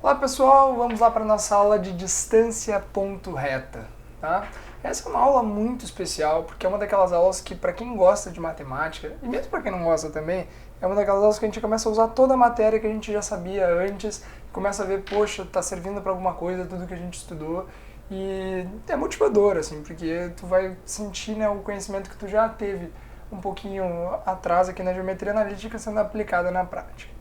Olá pessoal, vamos lá para a nossa aula de distância ponto reta, tá? Essa é uma aula muito especial porque é uma daquelas aulas que para quem gosta de matemática, e mesmo para quem não gosta também, é uma daquelas aulas que a gente começa a usar toda a matéria que a gente já sabia antes, começa a ver, poxa, tá servindo para alguma coisa tudo que a gente estudou, e é motivador, assim, porque tu vai sentir, né, o conhecimento que tu já teve um pouquinho atrás aqui na geometria analítica sendo aplicada na prática.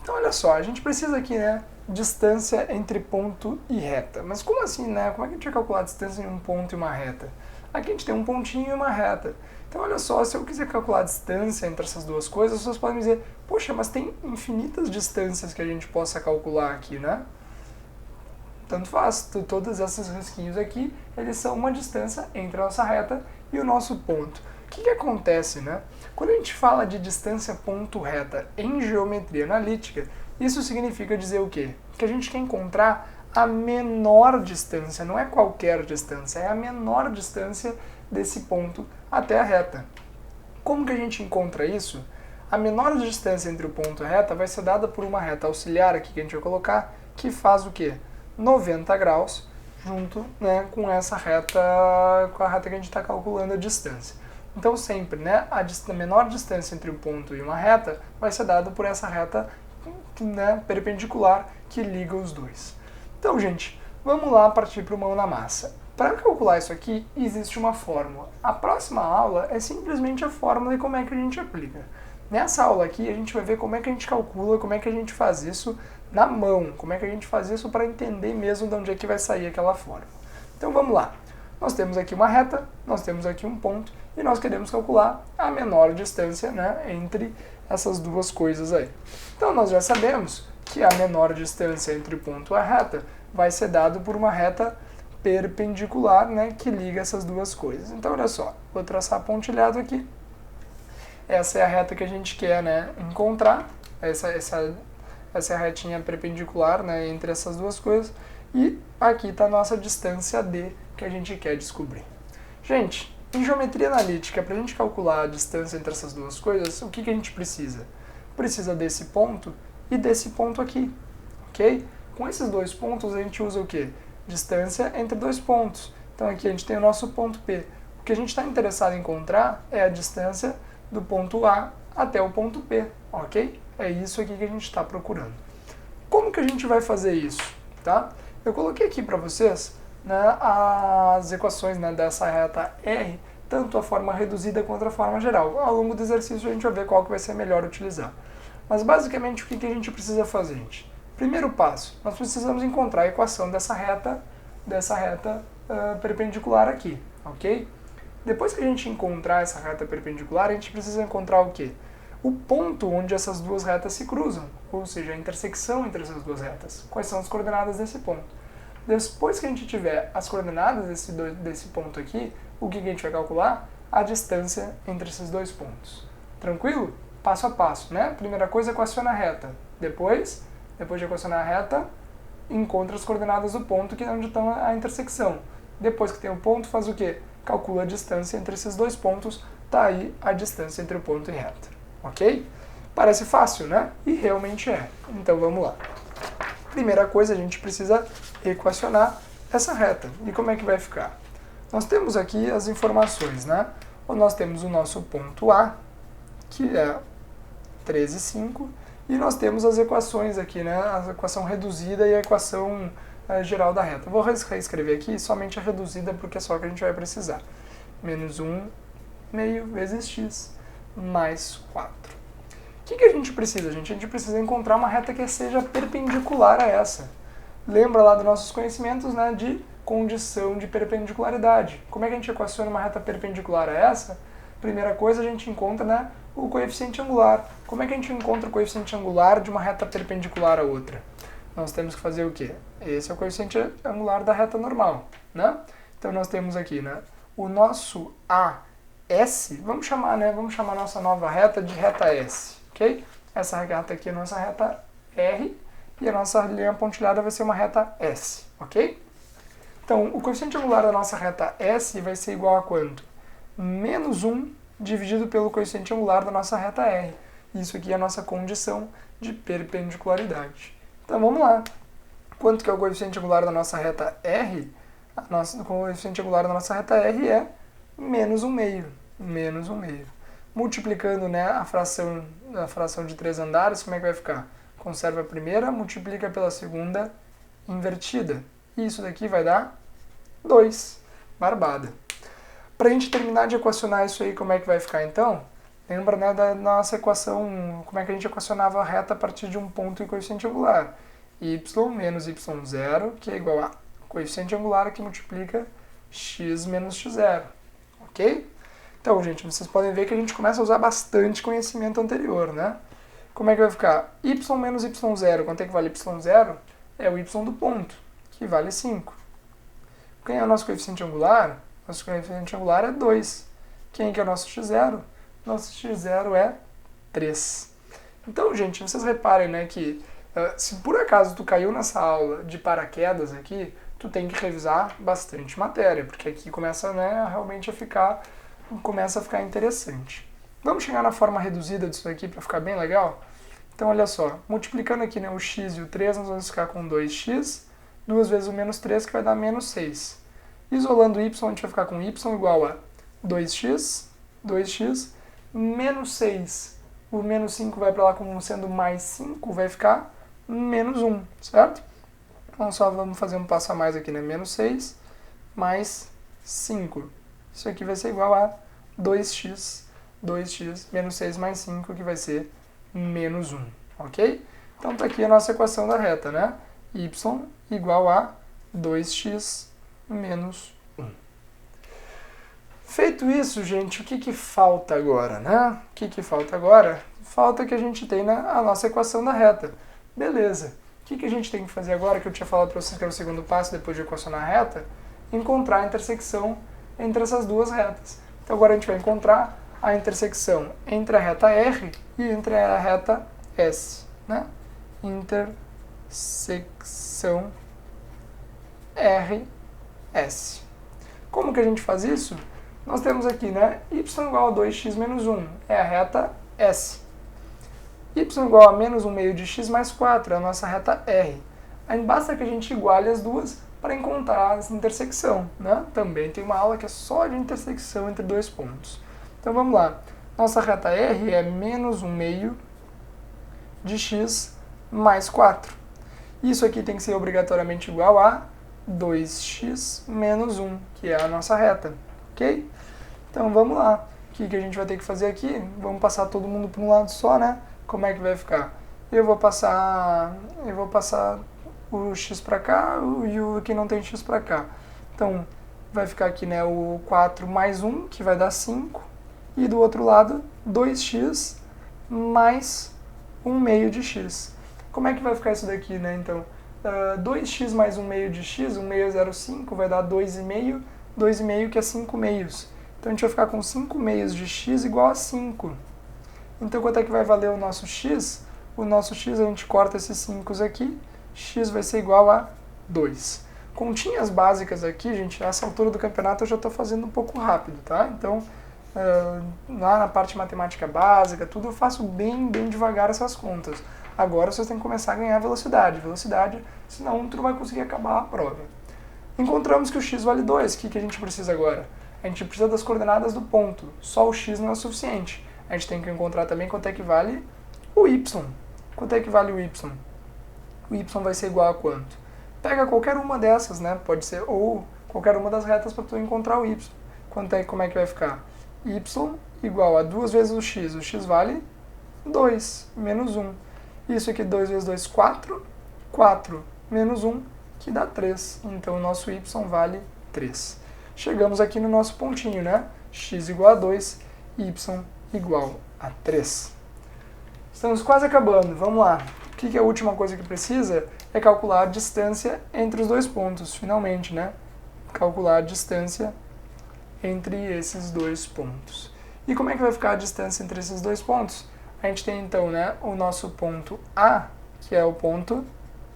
Então, olha só, a gente precisa aqui, né, distância entre ponto e reta. Mas como assim, né? Como é que a gente vai calcular a distância em um ponto e uma reta? Aqui a gente tem um pontinho e uma reta. Então, olha só, se eu quiser calcular a distância entre essas duas coisas, vocês podem dizer, poxa, mas tem infinitas distâncias que a gente possa calcular aqui, né? Tanto faz, todos esses risquinhos aqui, eles são uma distância entre a nossa reta e o nosso ponto. O que acontece, né? Quando a gente fala de distância ponto reta em geometria analítica, isso significa dizer o quê? Que a gente quer encontrar a menor distância, não é qualquer distância, é a menor distância desse ponto até a reta. Como que a gente encontra isso? A menor distância entre o ponto e a reta vai ser dada por uma reta auxiliar aqui que a gente vai colocar, que faz o quê? 90 graus junto, né, com essa reta, com a reta que a gente está calculando a distância. Então sempre, né, a menor distância entre um ponto e uma reta vai ser dada por essa reta, né, perpendicular que liga os dois. Então, gente, vamos lá partir para o mão na massa. Para calcular isso aqui, existe uma fórmula. A próxima aula é simplesmente a fórmula e como é que a gente aplica. Nessa aula aqui, a gente vai ver como é que a gente calcula, como é que a gente faz isso na mão, como é que a gente faz isso para entender mesmo de onde é que vai sair aquela fórmula. Então, vamos lá. Nós temos aqui uma reta, nós temos aqui um ponto, e nós queremos calcular a menor distância, né, entre essas duas coisas aí. Então, nós já sabemos que a menor distância entre o ponto e a reta vai ser dado por uma reta perpendicular, né, que liga essas duas coisas. Então, olha só, vou traçar pontilhado aqui. Essa é a reta que a gente quer, né, encontrar, essa é a retinha perpendicular, né, entre essas duas coisas, e aqui está a nossa distância D que a gente quer descobrir. Gente, em geometria analítica, para a gente calcular a distância entre essas duas coisas, o que a gente precisa? Precisa desse ponto e desse ponto aqui, ok? Com esses dois pontos a gente usa o quê? Distância entre dois pontos. Então aqui a gente tem o nosso ponto P. O que a gente está interessado em encontrar é a distância do ponto A até o ponto P, ok? É isso aqui que a gente está procurando. Como que a gente vai fazer isso? Tá? Eu coloquei aqui para vocês, né, as equações, né, dessa reta R, tanto a forma reduzida quanto a forma geral. Ao longo do exercício a gente vai ver qual que vai ser melhor utilizar. Mas basicamente o que a gente precisa fazer, gente? Primeiro passo, nós precisamos encontrar a equação dessa reta perpendicular aqui, ok? Depois que a gente encontrar essa reta perpendicular, a gente precisa encontrar o quê? O ponto onde essas duas retas se cruzam, ou seja, a intersecção entre essas duas retas. Quais são as coordenadas desse ponto? Depois que a gente tiver as coordenadas desse ponto aqui, o que a gente vai calcular? A distância entre esses dois pontos. Tranquilo? Passo a passo, né? Primeira coisa, equaciona a reta. Depois de equacionar a reta, encontra as coordenadas do ponto que é onde está a intersecção. Depois que tem o ponto, faz o quê? Calcula a distância entre esses dois pontos, tá aí a distância entre o ponto e reta. Ok? Parece fácil, né? E realmente é. Então vamos lá. Primeira coisa, a gente precisa equacionar essa reta. E como é que vai ficar? Nós temos aqui as informações, né? Nós temos o nosso ponto A, que é 13,5, e nós temos as equações aqui, né? A equação reduzida e a equação geral da reta. Vou reescrever aqui somente a reduzida porque é só que a gente vai precisar. Menos 1 meio vezes x mais 4. O que a gente precisa, gente? A gente precisa encontrar uma reta que seja perpendicular a essa. Lembra lá dos nossos conhecimentos, né, de condição de perpendicularidade. Como é que a gente equaciona uma reta perpendicular a essa? Primeira coisa, a gente encontra, né, o coeficiente angular. Como é que a gente encontra o coeficiente angular de uma reta perpendicular a outra? Nós temos que fazer o quê? Esse é o coeficiente angular da reta normal, né? Então nós temos aqui, né, o nosso AS, vamos chamar a nossa nova reta de reta S, ok? Essa reta aqui é a nossa reta R e a nossa linha pontilhada vai ser uma reta S, ok? Então, o coeficiente angular da nossa reta S vai ser igual a quanto? Menos 1 dividido pelo coeficiente angular da nossa reta R. Isso aqui é a nossa condição de perpendicularidade. Então vamos lá. Quanto que é o coeficiente angular da nossa reta R? O coeficiente angular da nossa reta R é menos 1/2. Menos 1/2. Multiplicando, né, a fração de 3 andares, como é que vai ficar? Conserva a primeira, multiplica pela segunda invertida. E isso daqui vai dar 2. Barbada. Para a gente terminar de equacionar isso aí, como é que vai ficar então? Lembra, né, da nossa equação, como é que a gente equacionava a reta a partir de um ponto e coeficiente angular? Y menos y0, que é igual a coeficiente angular que multiplica x menos x0. Ok? Então, gente, vocês podem ver que a gente começa a usar bastante conhecimento anterior, né? Como é que vai ficar? Y menos y0, quanto é que vale y0? É o y do ponto, que vale 5. Quem é o nosso coeficiente angular? Nosso coeficiente angular é 2. Quem que é o nosso x0? Nosso x0 é 3. Então, gente, vocês reparem, né, que se por acaso tu caiu nessa aula de paraquedas aqui, tu tem que revisar bastante matéria, porque aqui começa, né, realmente começa a ficar interessante. Vamos chegar na forma reduzida disso aqui para ficar bem legal? Então, olha só, multiplicando aqui, né, o x e o 3, nós vamos ficar com 2x, 2 vezes o menos 3, que vai dar menos 6. Isolando y, a gente vai ficar com y igual a 2x, menos 6. O menos 5 vai para lá como sendo mais 5, vai ficar menos 1, certo? Então, só vamos fazer um passo a mais aqui, né? Menos 6 mais 5. Isso aqui vai ser igual a 2x, menos 6 mais 5, que vai ser menos 1, ok? Então, está aqui a nossa equação da reta, né? Y igual a 2x menos 1. Feito isso, gente, o que falta agora, né? O que falta agora? Falta que a gente tenha a nossa equação da reta. Beleza. O que a gente tem que fazer agora, que eu tinha falado para vocês que era o segundo passo depois de equacionar a reta? Encontrar a intersecção entre essas duas retas. Então agora a gente vai encontrar a intersecção entre a reta R e entre a reta S, né? Intersecção RS. Como que a gente faz isso? Nós temos aqui, né, y igual a 2x menos 1, é a reta S. Y igual a menos 1/2 de x mais 4, é a nossa reta R. Aí basta que a gente iguale as duas para encontrar essa intersecção, né? Também tem uma aula que é só de intersecção entre dois pontos. Então vamos lá. Nossa reta R é menos 1/2 de x mais 4. Isso aqui tem que ser obrigatoriamente igual a 2x menos 1, que é a nossa reta, ok? Então vamos lá. O que a gente vai ter que fazer aqui? Vamos passar todo mundo para um lado só, né? Como é que vai ficar? Eu vou passar o x para cá e o que não tem x para cá. Então vai ficar aqui, né, o 4 mais 1, que vai dar 5, e do outro lado 2x mais 1/2 de x. Como é que vai ficar isso daqui, né? Então 2x mais 1/2 de x, 1/2 é 0,5, vai dar 2,5, 2,5 que é 5 meios. Então a gente vai ficar com 5 meios de x igual a 5. Então quanto é que vai valer o nosso x? O nosso x, a gente corta esses 5 aqui, x vai ser igual a 2. Continhas básicas aqui, gente, nessa altura do campeonato eu já estou fazendo um pouco rápido, tá? Então, lá na parte matemática básica, tudo eu faço bem devagar essas contas. Agora vocês têm que começar a ganhar velocidade, senão tu não vai conseguir acabar a prova. Encontramos que o x vale 2, o que a gente precisa agora? A gente precisa das coordenadas do ponto, só o x não é suficiente. A gente tem que encontrar também quanto é que vale o y. Quanto é que vale o y? O y vai ser igual a quanto? Pega qualquer uma dessas, né? Pode ser ou qualquer uma das retas para tu encontrar o y. Como é que vai ficar? Y igual a 2 vezes o x vale 2, menos 1. Isso aqui, 2 vezes 2, 4. 4 menos 1, que dá 3. Então o nosso y vale 3. Chegamos aqui no nosso pontinho, né? X igual a 2, y igual a 3. Estamos quase acabando, vamos lá. O que é a última coisa que precisa? É calcular a distância entre os dois pontos, finalmente, né? Calcular a distância entre esses dois pontos. E como é que vai ficar a distância entre esses dois pontos? A gente tem então, né, o nosso ponto A, que é o ponto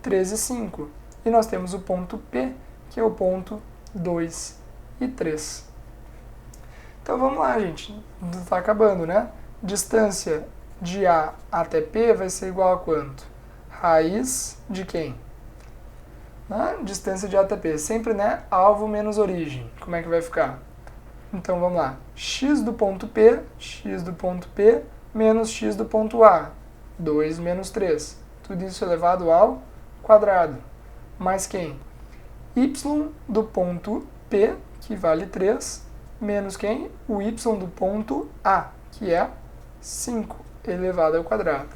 3 e 5. E nós temos o ponto P, que é o ponto 2 e 3. Então vamos lá, gente. Está acabando, né? Distância de A até P vai ser igual a quanto? Raiz de quem? né? Distância de ATP, sempre, né, alvo menos origem. Como é que vai ficar? Então vamos lá, x do ponto P menos x do ponto A, 2 menos 3. Tudo isso elevado ao quadrado. Mais quem? Y do ponto P, que vale 3, menos quem? O y do ponto A, que é 5 elevado ao quadrado.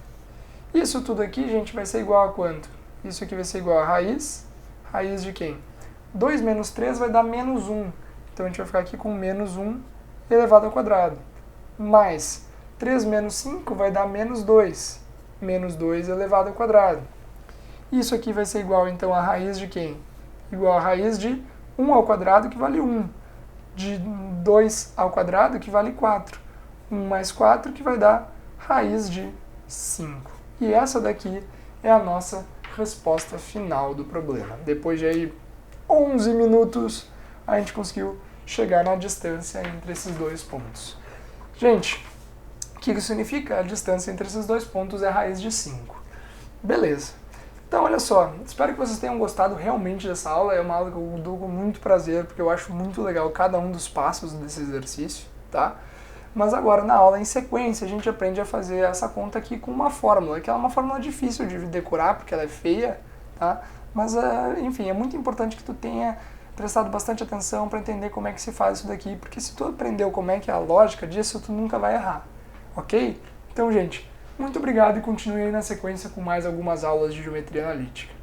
Isso tudo aqui, gente, vai ser igual a quanto? Isso aqui vai ser igual a raiz de quem? 2 menos 3 vai dar menos 1. Então a gente vai ficar aqui com menos 1 elevado ao quadrado. Mais 3 menos 5 vai dar menos 2. Menos 2 elevado ao quadrado. Isso aqui vai ser igual, então, a raiz de quem? Igual a raiz de 1 ao quadrado, que vale 1. De 2 ao quadrado, que vale 4. 1 mais 4, que vai dar raiz de 5. E essa daqui é a nossa resposta final do problema. Depois de aí 11 minutos, a gente conseguiu chegar na distância entre esses dois pontos. Gente, o que isso significa? A distância entre esses dois pontos é a raiz de 5. Beleza. Então, olha só, espero que vocês tenham gostado realmente dessa aula. É uma aula que eu dou com muito prazer, porque eu acho muito legal cada um dos passos desse exercício, tá? Mas agora, na aula em sequência, a gente aprende a fazer essa conta aqui com uma fórmula, que é uma fórmula difícil de decorar, porque ela é feia, tá? Mas, enfim, é muito importante que tu tenha prestado bastante atenção para entender como é que se faz isso daqui, porque se tu aprendeu como é que é a lógica disso, tu nunca vai errar, ok? Então, gente, muito obrigado e continue aí na sequência com mais algumas aulas de geometria analítica.